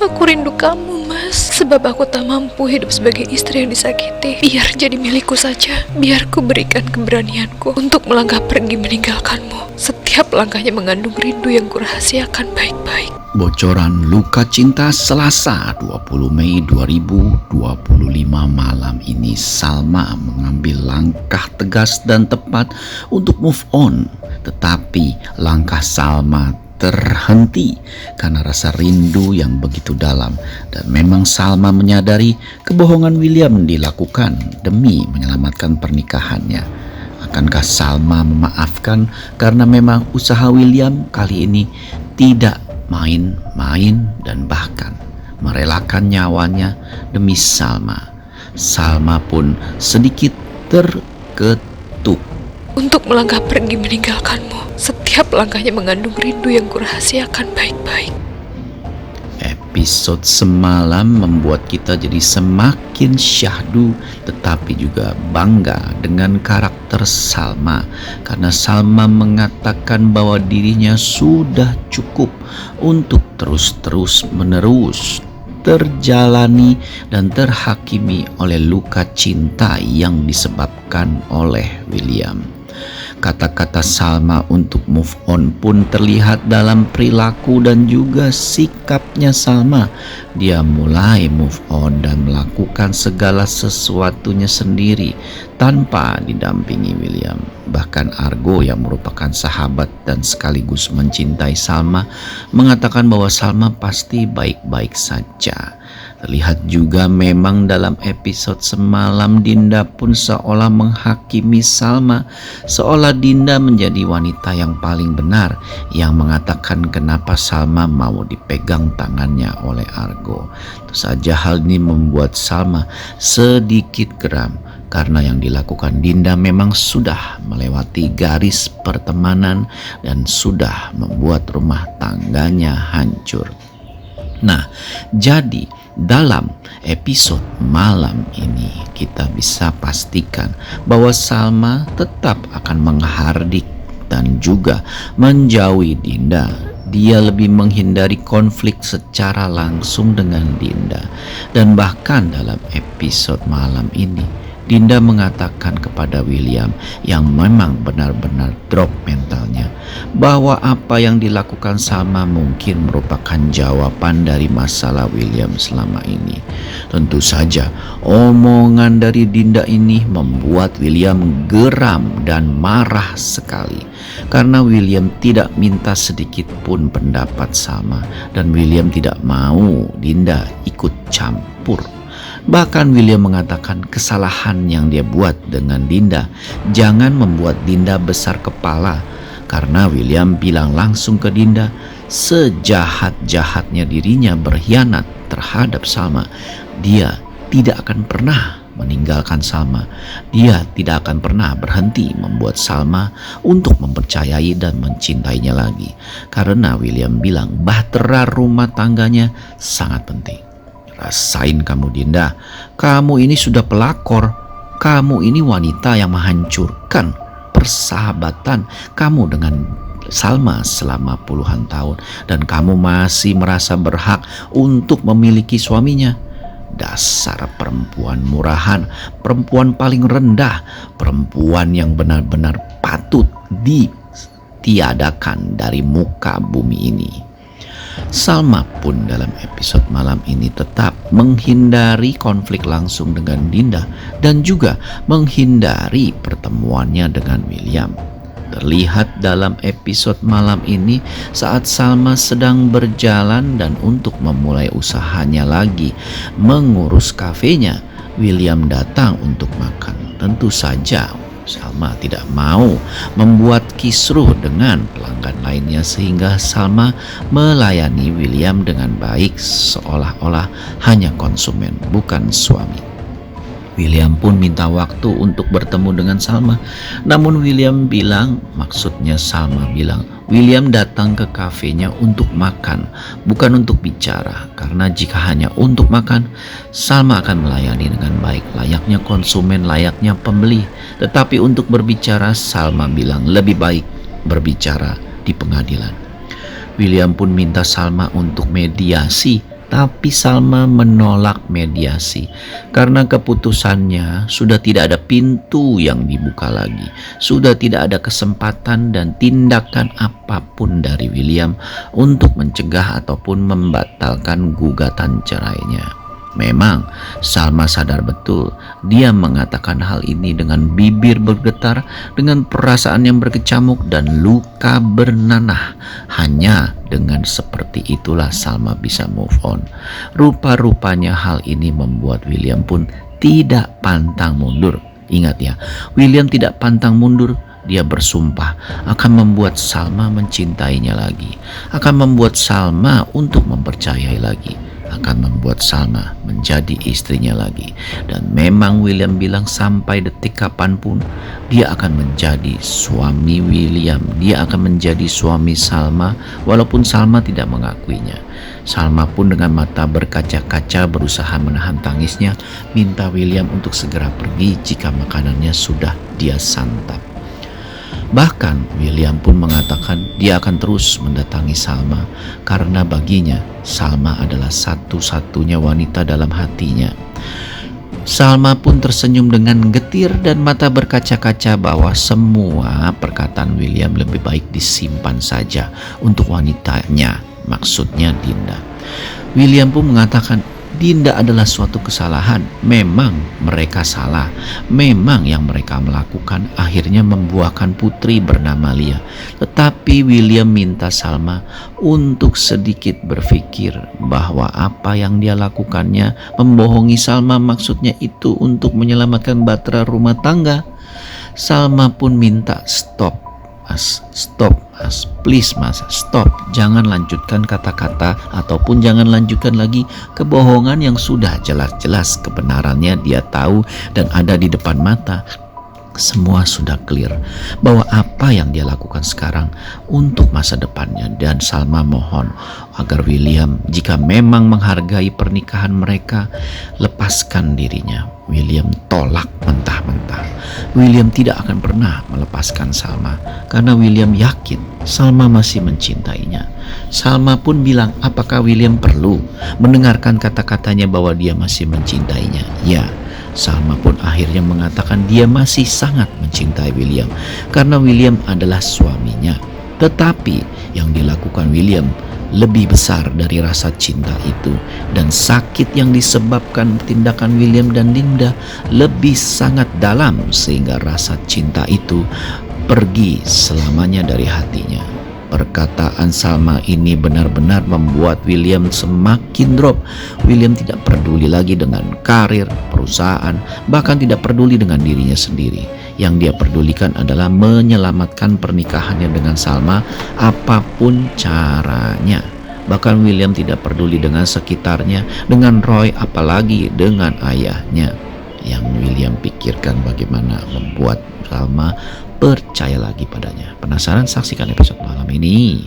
Aku rindu kamu, Mas. Sebab aku tak mampu hidup sebagai istri yang disakiti. Biar jadi milikku saja. Biar ku berikan keberanianku untuk melangkah pergi meninggalkanmu. Setiap langkahnya mengandung rindu yang kurahasiakan baik-baik. Bocoran Luka Cinta Selasa 20 Mei 2025 malam ini, Salma mengambil langkah tegas dan tepat untuk move on. Tetapi langkah Salma terhenti karena rasa rindu yang begitu dalam. Dan memang Salma menyadari kebohongan William dilakukan demi menyelamatkan pernikahannya. Akankah Salma memaafkan karena memang usaha William kali ini tidak main-main dan bahkan merelakan nyawanya demi Salma. Salma pun sedikit terketuk. Untuk melangkah pergi meninggalkanmu. Setiap langkahnya mengandung rindu yang kurahasiakan baik-baik. Episode semalam membuat kita jadi semakin syahdu tetapi juga bangga dengan karakter Salma, karena Salma mengatakan bahwa dirinya sudah cukup untuk terus menerus terjalani dan terhakimi oleh luka cinta yang disebabkan oleh William. Kata-kata Salma untuk move on pun terlihat dalam perilaku dan juga sikapnya Salma. Dia mulai move on dan melakukan segala sesuatunya sendiri tanpa didampingi William. Bahkan Argo yang merupakan sahabat dan sekaligus mencintai Salma mengatakan bahwa Salma pasti baik-baik saja. Terlihat juga memang dalam episode semalam Dinda pun seolah menghakimi Salma, seolah Dinda menjadi wanita yang paling benar yang mengatakan kenapa Salma mau dipegang tangannya oleh Argo. Tentu saja hal ini membuat Salma sedikit geram karena yang dilakukan Dinda memang sudah melewati garis pertemanan dan sudah membuat rumah tangganya hancur. Nah, jadi dalam episode malam ini kita bisa pastikan bahwa Salma tetap akan menghardik dan juga menjauhi Dinda. Dia lebih menghindari konflik secara langsung dengan Dinda. Dan bahkan dalam episode malam ini Dinda mengatakan kepada William yang memang benar-benar drop mentalnya bahwa apa yang dilakukan Salma mungkin merupakan jawaban dari masalah William selama ini. Tentu saja omongan dari Dinda ini membuat William geram dan marah sekali karena William tidak minta sedikit pun pendapat Salma dan William tidak mau Dinda ikut campur. Bahkan William mengatakan kesalahan yang dia buat dengan Dinda jangan membuat Dinda besar kepala, karena William bilang langsung ke Dinda sejahat-jahatnya dirinya berkhianat terhadap Salma, dia tidak akan pernah meninggalkan Salma. Dia tidak akan pernah berhenti membuat Salma untuk mempercayai dan mencintainya lagi, karena William bilang bahtera rumah tangganya sangat penting. Rasain kamu Dinda, kamu ini sudah pelakor, kamu ini wanita yang menghancurkan persahabatan kamu dengan Salma selama puluhan tahun dan kamu masih merasa berhak untuk memiliki suaminya. Dasar perempuan murahan, perempuan paling rendah, perempuan yang benar-benar patut ditiadakan dari muka bumi ini. Salma pun dalam episode malam ini tetap menghindari konflik langsung dengan Dinda dan juga menghindari pertemuannya dengan William. Terlihat dalam episode malam ini saat Salma sedang berjalan dan untuk memulai usahanya lagi mengurus kafenya, William datang untuk makan. Tentu saja Salma tidak mau membuat kisruh dengan pelanggan lainnya sehingga Salma melayani William dengan baik seolah-olah hanya konsumen bukan suami. William pun minta waktu untuk bertemu dengan Salma. Namun William bilang, maksudnya Salma bilang, William datang ke kafenya untuk makan, bukan untuk bicara. Karena jika hanya untuk makan, Salma akan melayani dengan baik, layaknya konsumen, layaknya pembeli. Tetapi untuk berbicara, Salma bilang lebih baik berbicara di pengadilan. William pun minta Salma untuk mediasi Tapi Salma menolak mediasi karena keputusannya sudah tidak ada pintu yang dibuka lagi. Sudah tidak ada kesempatan dan tindakan apapun dari William untuk mencegah ataupun membatalkan gugatan cerainya. Memang Salma sadar betul dia mengatakan hal ini dengan bibir bergetar, dengan perasaan yang berkecamuk dan luka bernanah. Hanya dengan seperti itulah Salma bisa move on. Rupa-rupanya hal ini membuat William pun tidak pantang mundur. Ingat ya, William tidak pantang mundur. Dia bersumpah akan membuat Salma mencintainya lagi, akan membuat Salma untuk mempercayai lagi, akan membuat Salma menjadi istrinya lagi. Dan memang William bilang sampai detik kapanpun dia akan menjadi suami William, dia akan menjadi suami Salma walaupun Salma tidak mengakuinya. Salma pun dengan mata berkaca-kaca berusaha menahan tangisnya, minta William untuk segera pergi jika makanannya sudah dia santap. Bahkan William pun mengatakan dia akan terus mendatangi Salma karena baginya Salma adalah satu-satunya wanita dalam hatinya. Salma pun tersenyum dengan getir dan mata berkaca-kaca bahwa semua perkataan William lebih baik disimpan saja untuk wanitanya, maksudnya Dinda. William pun mengatakan Dinda adalah suatu kesalahan. Memang mereka salah. Memang yang mereka melakukan akhirnya membuahkan putri bernama Lia. Tetapi William minta Salma untuk sedikit berpikir bahwa apa yang dia lakukannya membohongi Salma, maksudnya itu untuk menyelamatkan bahtera rumah tangga. Salma pun minta stop mas, please mas, stop, jangan lanjutkan kata-kata ataupun jangan lanjutkan lagi kebohongan yang sudah jelas-jelas kebenarannya dia tahu dan ada di depan mata. Semua sudah clear bahwa apa yang dia lakukan sekarang untuk masa depannya, dan Salma mohon agar William, jika memang menghargai pernikahan mereka, lepaskan dirinya. William tolak mentah-mentah. William tidak akan pernah melepaskan Salma karena William yakin Salma masih mencintainya. Salma pun bilang apakah William perlu mendengarkan kata-katanya bahwa dia masih mencintainya. Ya, Salma pun akhirnya mengatakan dia masih sangat mencintai William karena William adalah suaminya. Tetapi yang dilakukan William lebih besar dari rasa cinta itu, dan sakit yang disebabkan tindakan William dan Dinda lebih sangat dalam sehingga rasa cinta itu pergi selamanya dari hatinya. Perkataan Salma ini benar-benar membuat William semakin drop. William tidak peduli lagi dengan karir, perusahaan, bahkan tidak peduli dengan dirinya sendiri. Yang dia pedulikan adalah menyelamatkan pernikahannya dengan Salma apapun caranya. Bahkan William tidak peduli dengan sekitarnya, dengan Roy, apalagi dengan ayahnya. Yang William pikirkan bagaimana membuat Salma percaya lagi padanya. Penasaran? Saksikan episode malam ini.